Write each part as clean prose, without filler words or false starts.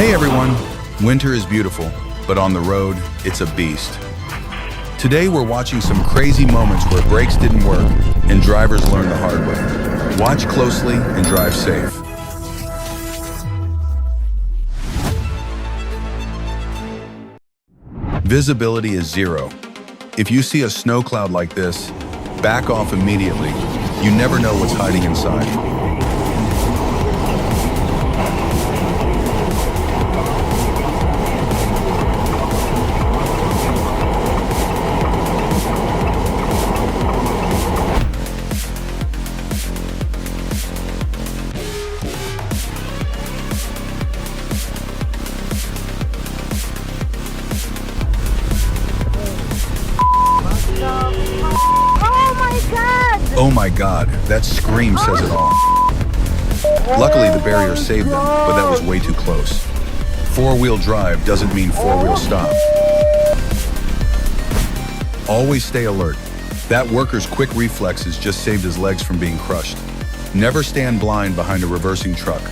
Hey everyone, winter is beautiful, but on the road, it's a beast. Today we're watching some crazy moments where brakes didn't work and drivers learned the hard way. Watch closely and drive safe. Visibility is zero. If you see a snow cloud like this, back off immediately. You never know what's hiding inside. Oh my God, that scream says it all. Luckily, the barrier saved them, but that was way too close. Four-wheel drive doesn't mean four-wheel stop. Always stay alert. That worker's quick reflexes just saved his legs from being crushed. Never stand blind behind a reversing truck.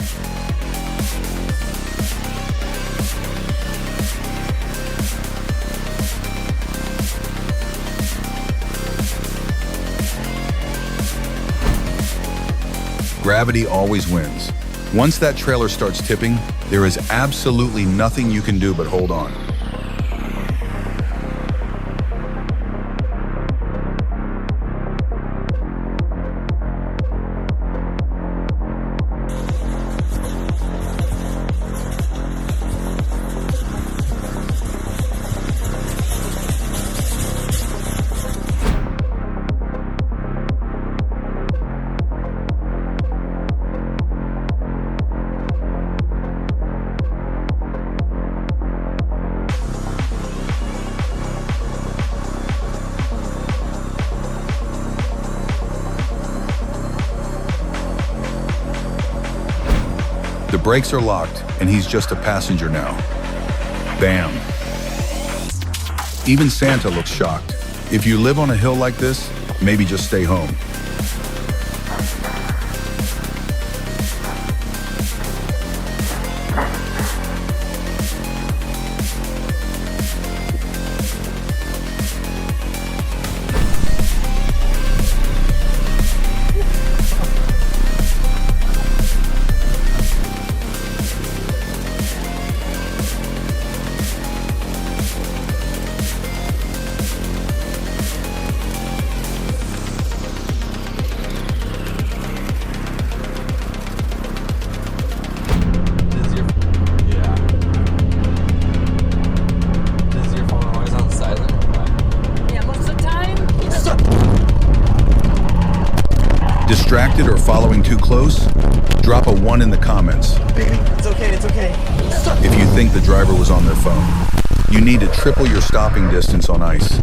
Gravity always wins. Once that trailer starts tipping, there is absolutely nothing you can do but hold on. The brakes are locked, and he's just a passenger now. Bam. Even Santa looks shocked. If you live on a hill like this, maybe just stay home. Distracted or following too close? Drop a 1 in the comments. Baby, it's okay, it's okay. If you think the driver was on their phone. You need to triple your stopping distance on ice.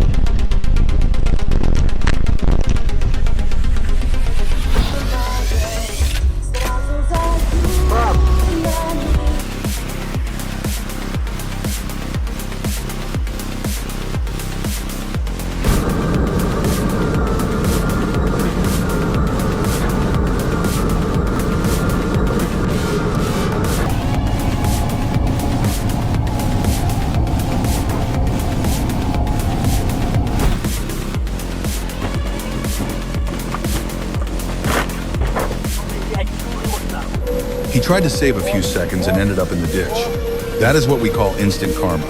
He tried to save a few seconds and ended up in the ditch. That is what we call instant karma.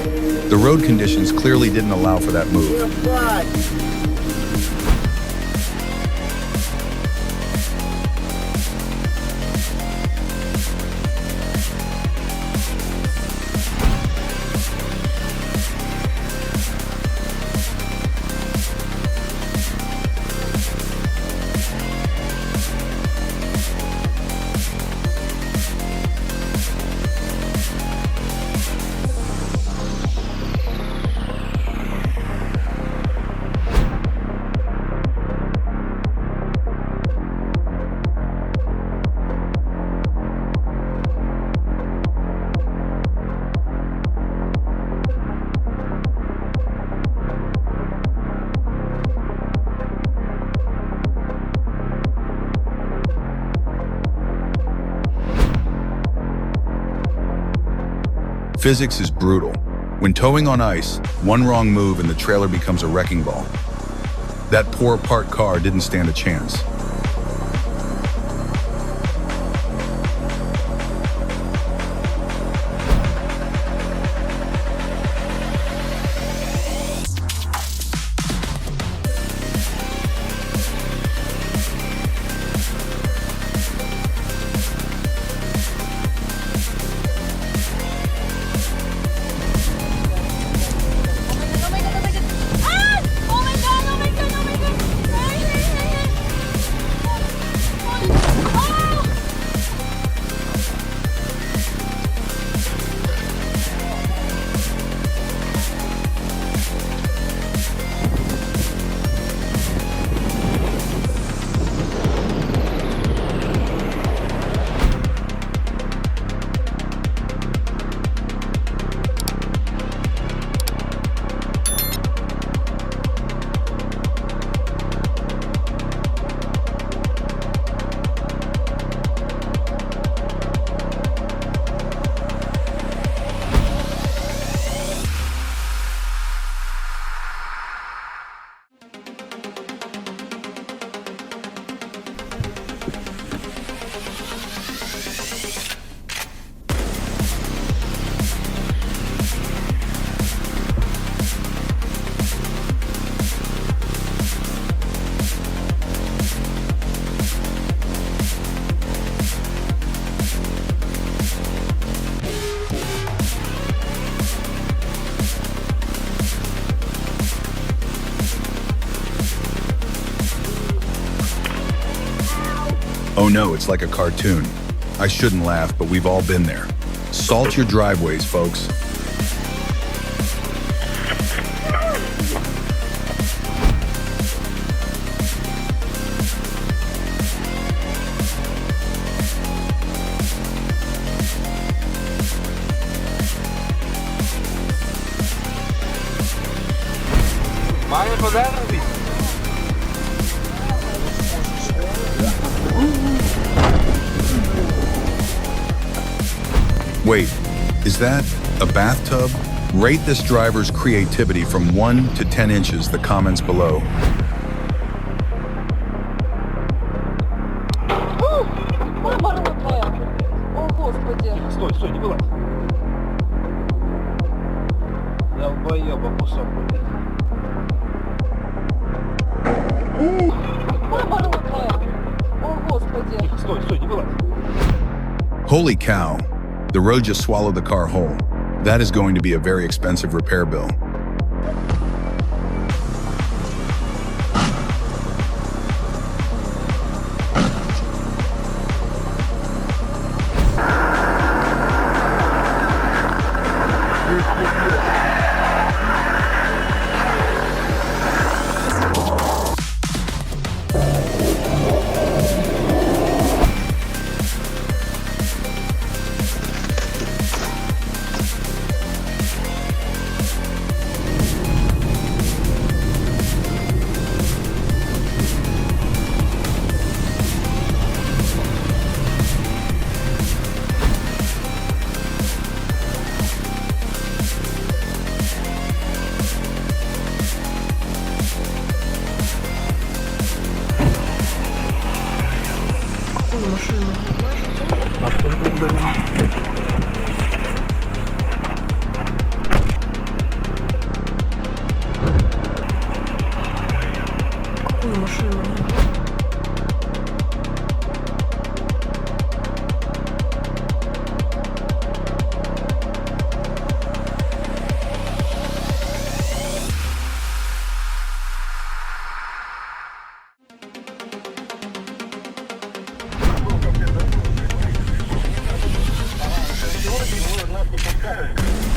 The road conditions clearly didn't allow for that move. Physics is brutal. When towing on ice, one wrong move and the trailer becomes a wrecking ball. That poor parked car didn't stand a chance. Oh no, it's like a cartoon. I shouldn't laugh, but we've all been there. Salt your driveways, folks. Wait, is that a bathtub? Rate this driver's creativity from 1 to 10 inches, the comments below. Стой, стой, не вылазь. Долбоёба кусок, блядь. О, Господи. Тихо, стой, стой, не вылазь. Holy cow, the road just swallowed the car whole. That is going to be a very expensive repair bill.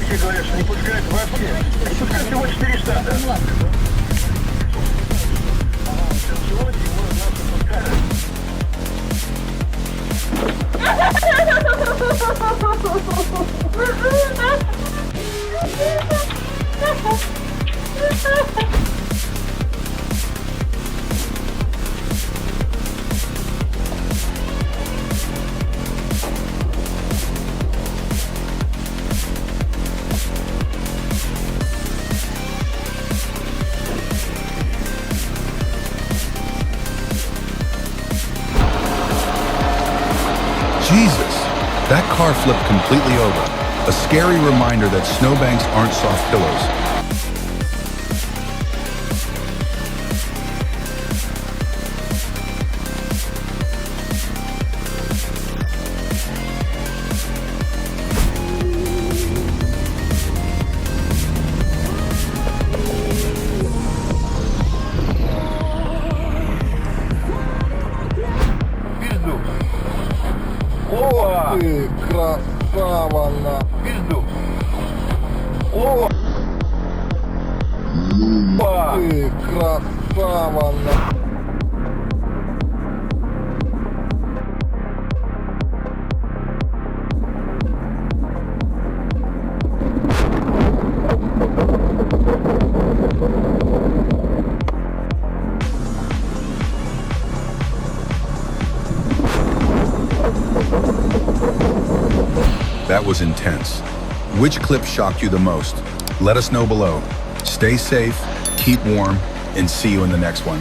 Все говорят, что не пускают вообще. Не пускают всего 4 штата. Сегодня его нас пускают. flipped completely over. A scary reminder that snowbanks aren't soft pillows. Пизду. О, Ты красава, на. пизду. О, Ты красава, на. That was intense. Which clip shocked you the most? Let us know below. Stay safe, keep warm, and see you in the next one.